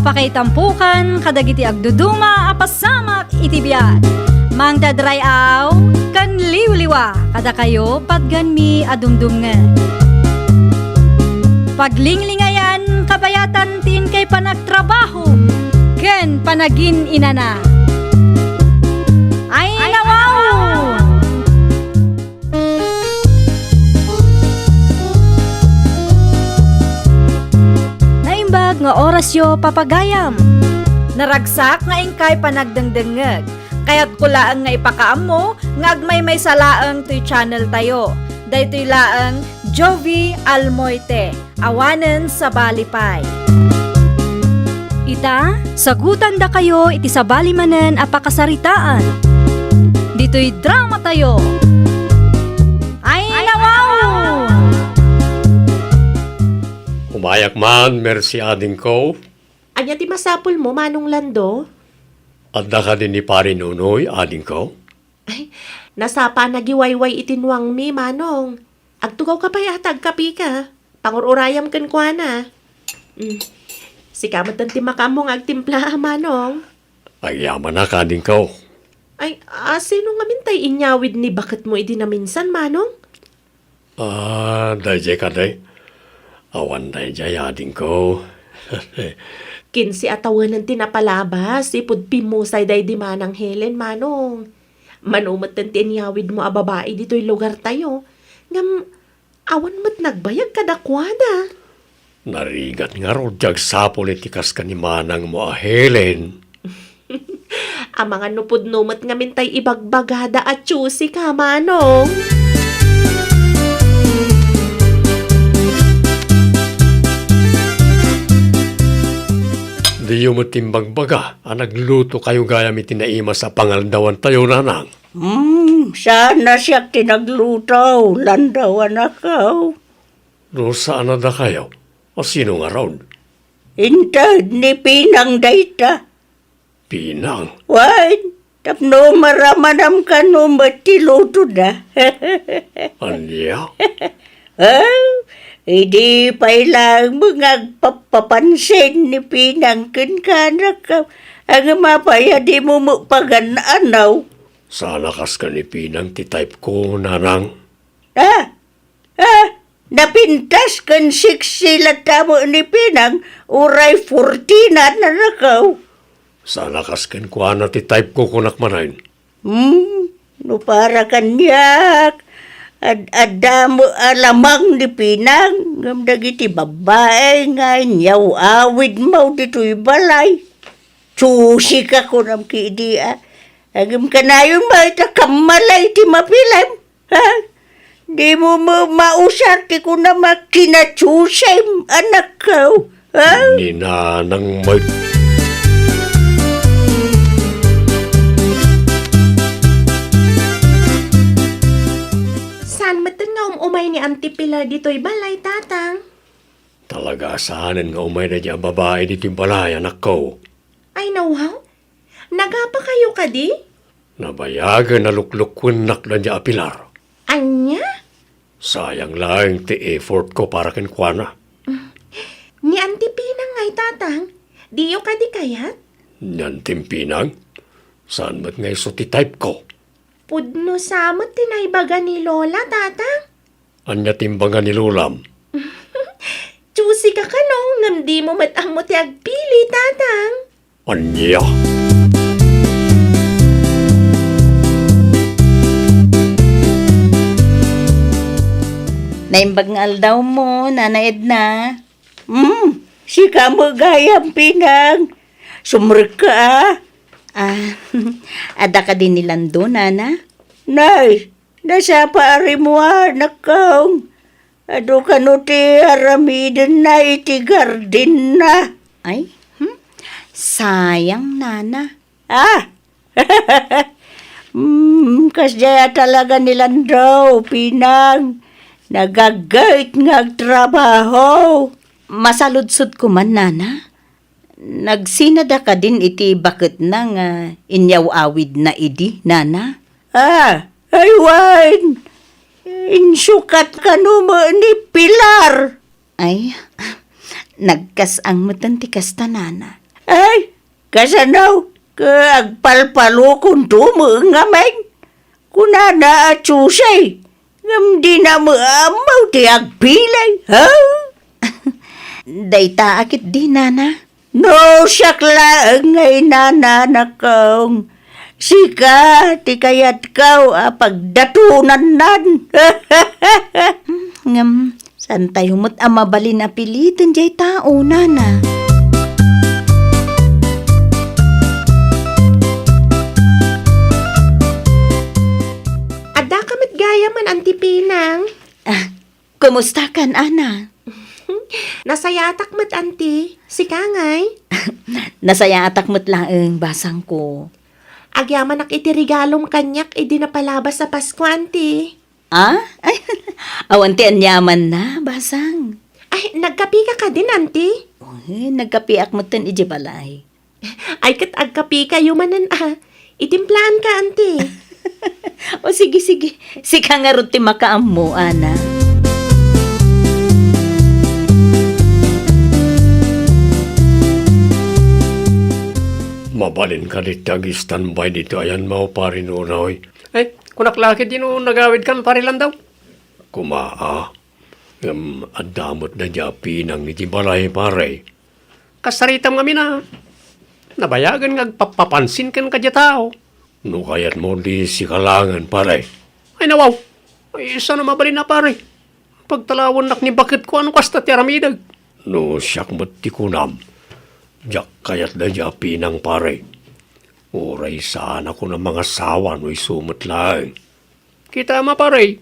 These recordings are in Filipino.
Pakaitampukan kadagiti agduduma apasamak itibiyat. Mang dadrayaw kan liwliwa kada kayo padganmi adumdumngan. Paglinglingayan kabayatan tin kay panagtrabaho ken panagin inana. Ay nawaw! Naimbag nga oras yo papagayam. Naragsak nga ingkay panagdengdengeg. Kaya't kulaang nga ipakaam mo, nga agmay salaang to'y channel tayo. Daytoy laang Jovi Almoite, awanen sa Balipay. Ita, sagutan da kayo iti sabali manen apakasaritaan. Dito'y drama tayo. Ay nawaw! Umayak man, merci ading ko. Anya ti masapul mo, Manong Lando? Adda ka din ni Pari Nunoy, ading ko. Ay, nasapa nagiwayway itinwang mi, Manong. Agtugaw ka pa yatag kapi ka. Pangururayam kan kwa na. Si kamat ang timakamong agtimpla, Manong. Ay yaman na ka ading ko. Ay, sino nga mintay inyawid ni bakit mo idinaminsan, Manong? Dayjay ka day. Awan dayjay ading ko. Kinsi atawan ng tinapalabas, ipod pimusay day di manang Helen, Manong. Manumat ng tinyawid mo a babae dito'y lugar tayo. Ngam, awan mat nagbayag kadakwada. Narigat nga ro, jag sa politikas ka ni manang mo a Helen. Ang mga nupod numat nga mintay ibagbagada at chusi ka, Manong. Di yung matimbang baga, nagluto kayo gaya mi tinaima sa pangaldawan tayo nanang. Sana siya tinagluto, landawan akaw. No saan na da kayo? O sino nga ron? Intad ni Pinang dayta. Pinang. Wan, tapno maramanam ka no matiluto na. Anya? Hindi pa ilang mga papapansin ni Pinang kinkanak ka. Ang mapaya di mo mo pagananaw. Sana kas ka ni Pinang ti-type ko nanang. Napintas kan sila tamo ni Pinang, uray 14 na nakaw. Sana kas ken kuha na ti-type ko kunak manayin. No para kanyak. Adamo alamang ni Pinang, ngam dagiti babae nga nyaw awid mo dito'y balay. Susi ka ko nam kidia. Agam ka na yung mga kamalay ti mapilam. Ha? Di mo mausar ti ko na makinachusay anak ko. Ha? Ni nanang may... Saan matan nga umay ni Auntie Pilar dito'y balay, tatang? Talaga saanan nga umay na niya babae dito yung balay, anak ko. Ay, nawaw? Nagapa kayo ka di? Nabayagan na luklukwinak na niya Pilar. Anya? Sayang lang ti effort ko para ken kuana. Ni Auntie Pinang ngay, tatang. Diyo ka di kayat? Nyan timpinang. Saan mat ngay so ti-type ko? Pudno samot tinaybaga ni Lola, tatang. Anya timbangan ni Lulam. Chusi ka kanong, namdi mo matang mo ti agpili, tatang. Anya? Naimbag nga aldaw mo, Nana Edna. Si kamo gayang Pinang. Sumurk ka Ada ka din nilando, Nana? Nay, nasa paari mo anak kong. Ado ka no ti aramiden na iti garden na. Ay, sayang, Nana. Kasya talaga nilando, Pinang. Nagagait nga trabaho. Masaludsod ko man, Nana. Nagsinada ka din iti bakit na nga inyaw-awid na idi, Nana? Aywan. Insukat ka no mo ni Pilar. Ay, nagkasang matantikas ta, Nana. Ay, kasanaw, agpalpalo kung tumo nga men. Kunana at susay, ngam di na maamaw ti agpilay, ha? Dayta akit di, Nana. No, siyakla ngay nananakaw. Sika, ti kayat kaw, pagdatunan nan. Ngam, san tayo mo't amabalin na pilitin jay tao, Nana. Ada kamit gaya man, Auntie Pinang. Kumusta kan, Ana? Nasayatak mat, Auntie. Si Kangay. Nasaya atak mo't laeng basang ko. Agyaman ak iti regalom kanyak, idi na palabas sa Pasko, Auntie. Ah? Ay, awanti ang yaman na, basang. Ay, nagkapi ka din, Auntie. Nagkapiak mo tan iji balay. Ay, kat agkapi kayo manan, Itimplaan ka, Auntie. O sige, sige. Sika nga rin ti makaam mo, Ana. Mabalin ka di tag-standby dito ayan mo pari nunoy. Ay, kunak laki din o nagawid kan pari lang daw. Kumaa. Adamot na dya pinang iti balay pare. Kasaritam kami na. Nabayagan nga papapansin kan kadya tao. No kayat mo di si kalangan pare. Ay nawaw. Ay isa na mabalin na pare. Pagtalawon nak ni bakit ko ano kasta ti aramidag. No siyak mo't ti kunam. Diyak kayat na dya pinang pare. Uray sana ko ng mga sawa no'y sumot lang. Kita ma pare.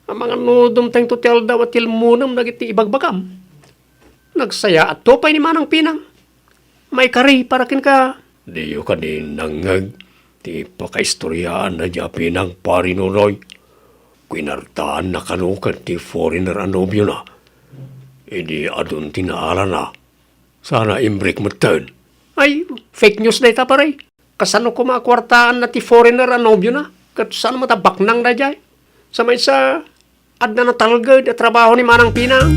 Ang mga nudom tayong tutel daw at tilmunam nagiti ibagbagam. Nagsaya at topay ni Manang Pinang. May kari para kin ka. Diyo ka din nangag. Ti pakaistoryaan na dya pinang pari nunoy. Kwinartaan na kanukan ti foreigner anobyo na. Idi adun tinaala na. Sana imbrik mo turn. Ay, fake news na ita pare. Kasano ko makwartaan na ti foreigner anobyo na. Kat saan mo tabaknang na dyan. Sa may sa adna na talgad at trabaho ni Manang Pinang.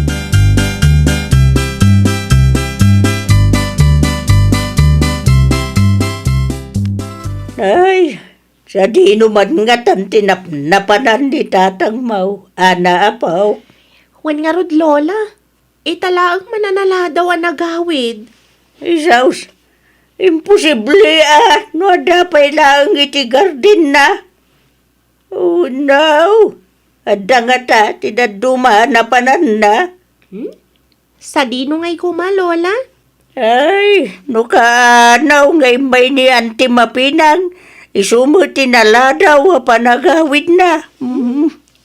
Ay, sa di naman nga napanan ni tatang mau, ana apaw. Wan nga rod, Lola. Italaang mananala daw ang nagawid. Isaus, imposible no dapay lang iti garden na. Oh no, adda nga ta, tinaduma na panan na. Sa dino ngay kuma, Lola? Ay, no kaanaw ngay may ni Auntie Mapinang, isumuti na ladaw panagawid na.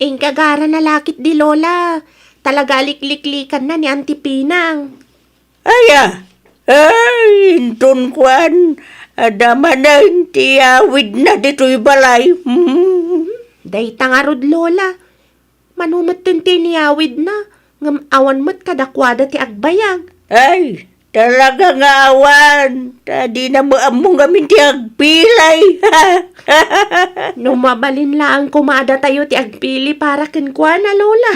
Ing kagara na lakit di, Lola. Talaga likliklikan na ni Auntie Pinang. Ay, intun kwan, adama na tiyawid na dito'y balay. Dayta nga rod, Lola. Manumat tun tiniyawid na. Ngam awan mo't kadakwada ti agbayang. Ay, talaga nga awan. Tadi na mo among gamin ti agpilay. Numabalin lang kumada tayo ti agpili para kinkwa na, Lola.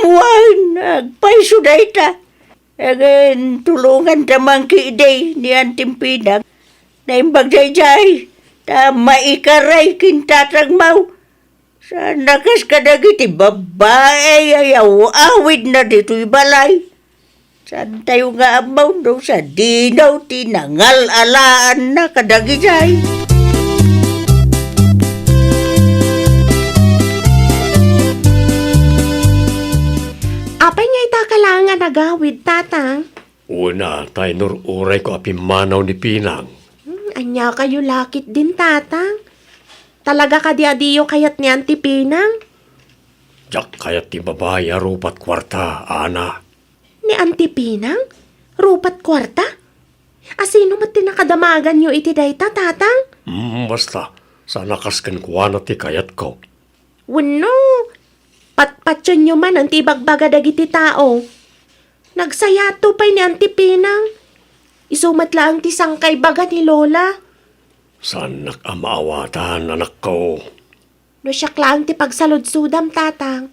Wan, agpaiso na ita. Again, tulungan tamang kiday ni Auntie Pinang. Naimbag jay-jay, tama ikaray kintatang mau. Sa nakas kadagiti babae ayaw awid na dito'y balay. Saan tayo nga amaw daw sa dinaw tinangal alaan na kadagijay. Apay nga itakalangan nagawid, tatang. Una, tayo uray ko apimanaw ni Pinang. Anya kayo lakit din, tatang. Talaga ka di-adiyo kayat ni Auntie Pinang? Diyak kayat ti babae arupat kwarta, ana. Ni Auntie Pinang? Rupat kwarta? Asino mat tinakadamagan nyo iti dayta, tatang? Basta, sa nakaskan kuha na ti kayat ko. Wano, patpatyon nyo man ang tibagbaga dagiti tao. Nagsayato pa'y ni Auntie Pinang. Isumat lang ti sangkay baga ni Lola. Saan nakamawatan, anak ko? No siya lang ti pagsaludsudam, tatang.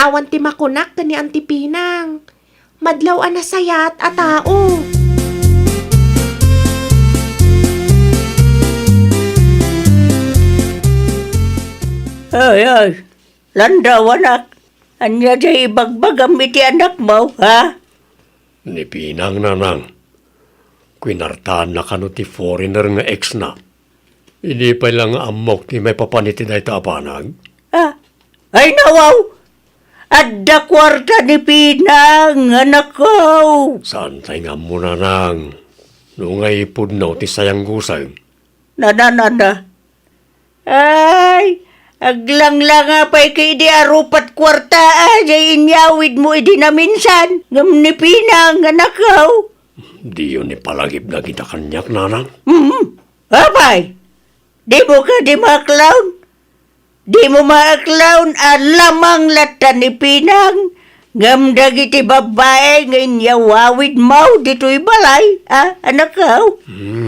Awan ti makunak ka ni Auntie Pinang. Madlaw ang nasayat a tao. Ay. Landaw, anak. Anya jay ibagbagam iti anak mo, ha? Ni Pinang nanang. Kwinartaan na kano ti foreigner nga ex na. Hindi pa lang amok ti may papaniti na ito apanag. Ha? Ay, nawaw! Adda kwarta ni Pinang, anak ko! Saan tayo nga mo nanang? Nungay ipudno ti sayang gusay. Nananana. Ay, aglang-lang nga pa'y kay di arupat kwarta jay inyawid mo idi na minsan. Ngam ni Pinang, anak ko. Di yun ipalagip na kita kanyak nanang. Abay, di mo ka di ma-clown. Di mo ma-clown alamang lata ni Pinang. Ngam dagiti babae nga inyawawid mo dito'y balay, ha, anak ko.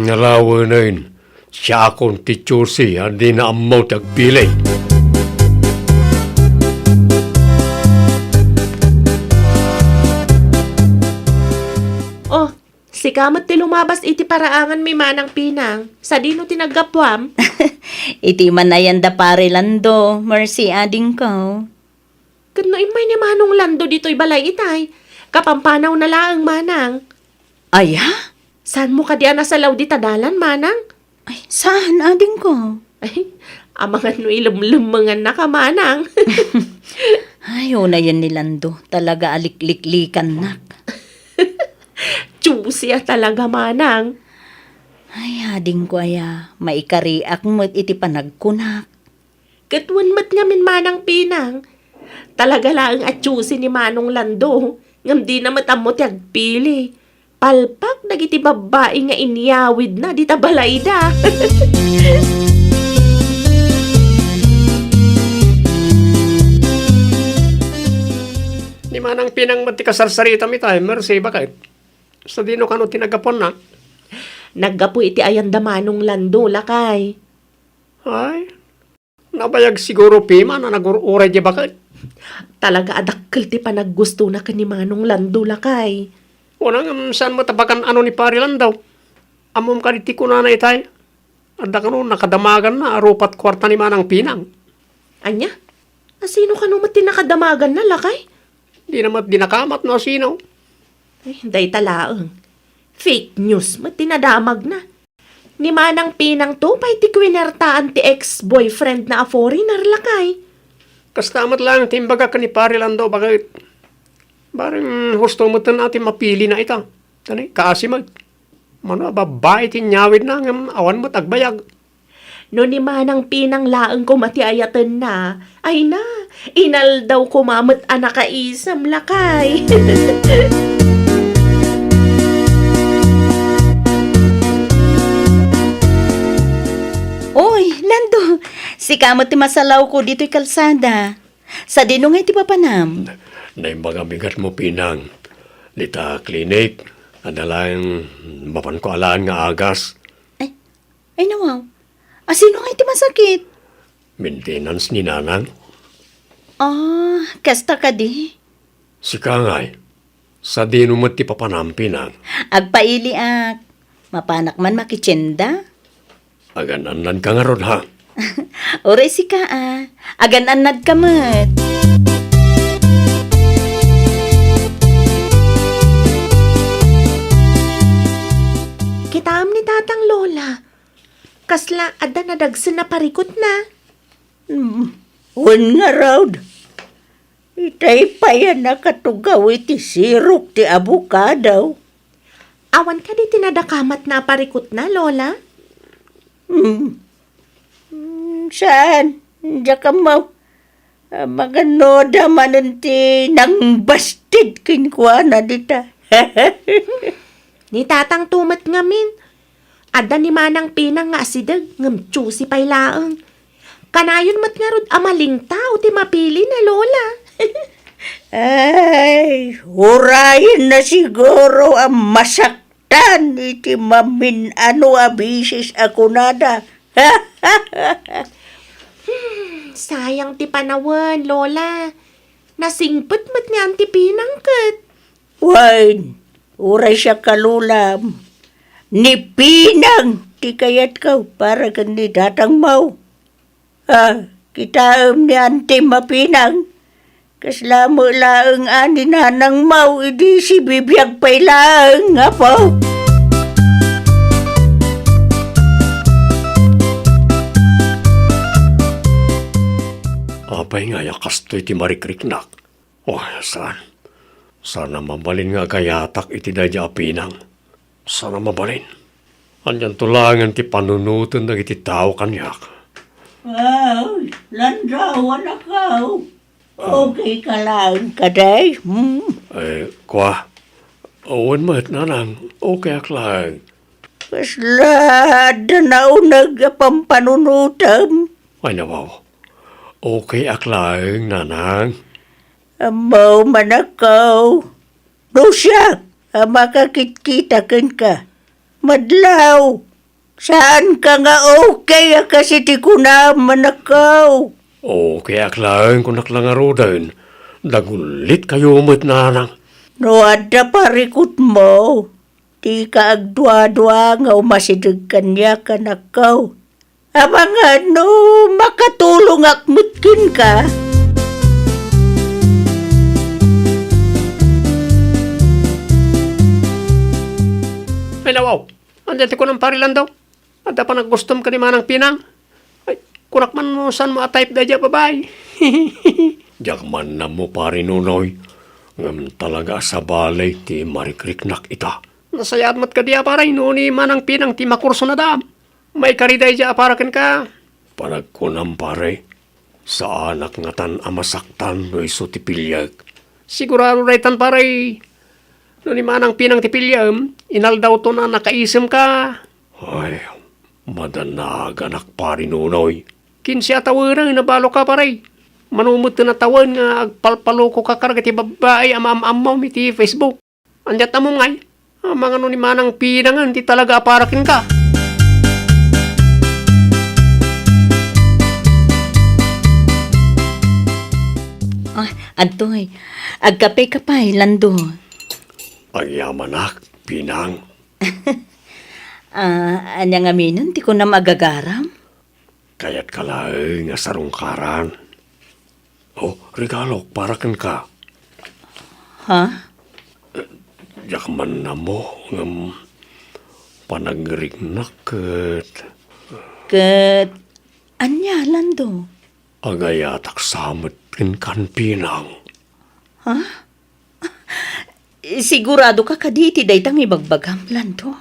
Ngalawa na yun. Siya akong ti Chusy, hindi na amaw tagpilay. Oh, si kamot ti lumabas iti paraangan mi manang Pinang. Sa dino tinagapwam. Iti manayan da pare lando, mercy ading ko. Kano imay ni manong lando dito'y balay itay. Kapampanaw na laang manang. Ay, ha? Saan mo ka diyan sa law di tadalan, manang? Ay, saan ading ko? Ay, amangan no ilumlumangan na ka, manang. Ay, una yan ni Lando. Talaga alikliklikan nak. Chusya talaga, manang. Ay, ading ko aya. Maikariak mo't iti panagkunak. Katwan mat nga min manang Pinang. Talaga lang at chusi ni Manong Lando. Ngam di na matamot yagpili. Palpak nagiti babae nga inyawid na di tabalay da. Di manang Pinang mati kasarsarita mi tayo, mercy, bakit? Sa dino kano tinagapon na? Naggapo iti ayanda Manong Lando lakay. Ay, nabayag siguro pima na nag-uray di bakit? Talaga adakkel ti panaggusto na ka ni Manong Lando lakay. Unang saan mo tabakan ano ni Parilan daw? Amom ka diti ko na itay. Anda ka no, nakadamagan na, arupat kwarta ni Manang Pinang. Anya? Asino ka naman tinakadamagan na lakay? Di naman dinakamat no sino. Ay, day talaang. Fake news, matinadamag na. Ni Manang Pinang to, pa'y ti kwinertaan ti ex-boyfriend na a foreigner lakay. Kastamat lang, timbaga ka ni Parilan daw, bakit? Barang husto mo tan natin mapili na ita. Tani, kaasimag. Mano, babae tinyawid na, ngam awan mo tagbayag. No ni Manang Pinang laang ko matiayatan na, ay na, inal daw kumamot anak kaisam lakay. Oy, Lando, si kamot ti masalaw ko dito'y kalsada. Sa dinong iti papanam. Naimbaga bigat mo Pinang. Lita klinik, adalang mapan ko alaan nga agas. Ay nawaw, asino nga iti masakit? Maintenance ni Nanang. Kasta ka di. Si Kangay, sa dino mo ti papanam Pinang. Agpaili ak. Mapanak man makitsenda. Aganan ka nga ron ha. Oray si ka Agan-anad ka mat. Kitaam ni tatang Lola. Kasla, ada na dagsan na parikot na. Un nga raw. Itay pa yan nakatugaw iti sirok ti abukadaw. Awan ka di tinadakamat na parikot na, Lola? Saan? Diya ka mo. Mga noda manunti nang bastid kinkwa na dita. Ni tatang tumat ngamin. Ada ni Manang Pinang nga asidag, ngam chusi pay laang. Kanayon mat nga rod amaling tao ti mapili na Lola. Ay, hurayin na siguro ang masaktan iti mamin ano abisis ako nada. Sayang ti panawan, Lola. Nasingpet mat ni Auntie Pinang kat. Wine, uray siya kalulam. Ni Pinang, ti kayat ka para kandidatang mau. Kitaam ni Ante Mapinang. Kaslamo laang ani nanang mau idi si bibiyag pay laang nga po. Abay nga yakastoy ti marikriknak. Oh, saan? Sana mabalin nga gayatak iti dadya apinang. Sana mabalin. Anyan tulangan ti panunutan na iti tao kanyak. Wow, landawan akaw. Okay ka lang, kaday. Kwa, awan mo't nanang, okay ak lang. Kasla, danaunag pampanunutam. Ay nawaw, okay ak lang, nanang. Amaw manakaw. Rusya, makakit-kitakan ka. Madlaw, saan ka nga okay kasi ti kuna manakaw. Okay ak lang, kunak lang arodan. Dagulit kayo mo't nanang. No ada parikot mo. Di ka agdwa-dwa nga umasidag kanya ka nakaw. Amang ano, makatulong akmutkin ka. Ay nawaw, andyan ti ko ng parilan daw. At pa naggustom ka ni manang pinang. Ay, kunak man mo saan mo atayip da dya babay. Diyak man na mo pari nunoy. Ngam talaga sa balay ti marikriknak ita. Nasayat mat ka diya paray no ni manang pinang ti makurso na dam. May kariday dya aparakan ka. Panagkunam pare. Sa anak nga tan amasaktan no iso ti pilyag. Sigurado raytan paray. No ni manang pinang ti pilyam, inal daw to na nakaisem ka. Ay, madanaganak pari nunoy. Kinsi atawaran na balo ka paray. Manumot na tawan nga agpalpaloko ka karga ti babae amam-amaw ti Facebook. Andiat na mo ngay. Ang mga no ni manang pinangan ti talaga aparakin ka. Adoy, agkape ka pa, Lando. Agyamanak, pinang. Anyang aminon, di ko na magagaram. Kaya't kalaeng nga sarungkaran. Oh, regalo, parakan ka. Ha? Yakman na mo, ngam panagrignak ket Kat, anya, Lando? agayatak samot kan pinang. Sigurado ka kaditi daytang ibagbagam, Lando.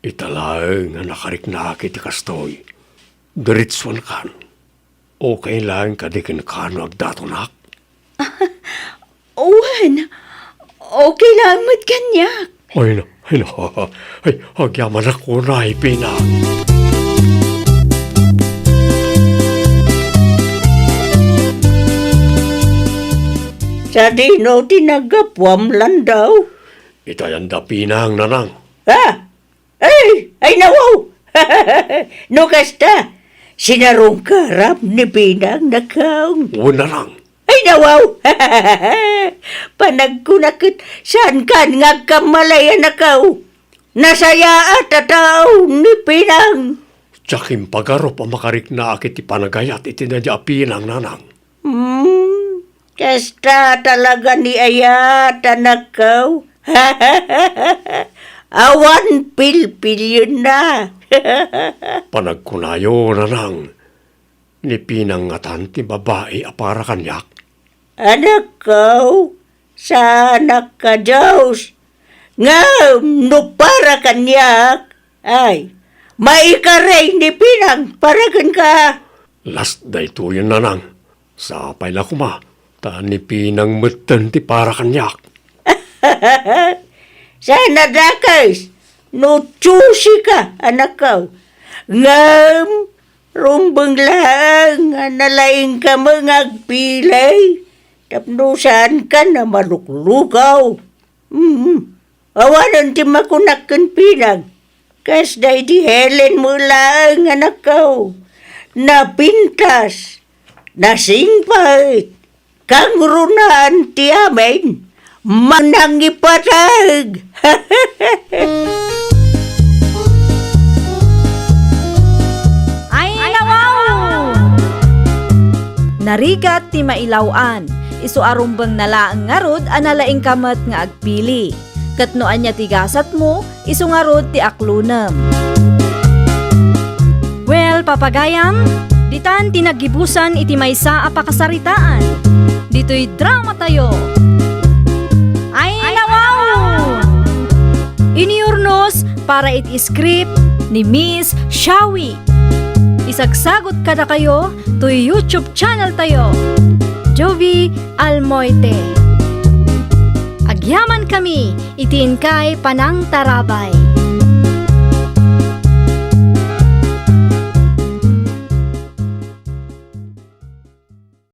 Italaeng nga nakariknak iti kastoy. Diritsuan kan. Okay lang kadikin kano agdatonak. Owen, okay lang mat kanyak. Ay na, agyaman ako na pinang. Sa dino tinagapwam landaw. Itayanda pinang nanang. Ha? Ay nawaw! No kasta, sinarong karap ni Pinang nakaw. Una lang. Ay nawaw! Panagkunakit, saan kan nga kamalaya nakaw? Nasaya at tataw ni Pinang. Tsakim pagarop ang makarik na akit ipanagayat itinadya pinang nanang. Kasta talaga ni Ayat nakaw. Awan pilpil yun na. Panagkunayo nanang. Ni pinang ngatan ti babae apara kanyak. Anak ko, sa anak ka Diyos, nga no para kanyak, ay, maikaray ni Pinang, paragan ka. Last day to yun nanang. Sa apay na kuma. Ta ni pinang mutan ti para kanyak. Sana dakas, no chusi ka, anak ko. Ngam, rumbang lang, nalaing ka mga agpilay. Tapnusan ka na maluklukaw. Awanan ti makunakan Pinang. Kas day di Helen mo lang, anak ko. Napintas, nasingpait, kang runaan ti amin, manangipatag. Ay, nawaw! Narigat ti mailawan. Isu arumbang nalaang ngarod analaing kamat nga agpili. Katnoan niya ti gasat mo, isu ngarod ti aklunem. Well, papagayam, ditan tinagibusan iti maysa a pakasaritaan. Dito'y drama tayo. Ay nawaw! Iniurnos para iti script ni Miss Shawi. Isagsagot kada kayo to YouTube channel tayo. Jovi Almoite. Agyaman kami, itiin kay Panang Tarabay.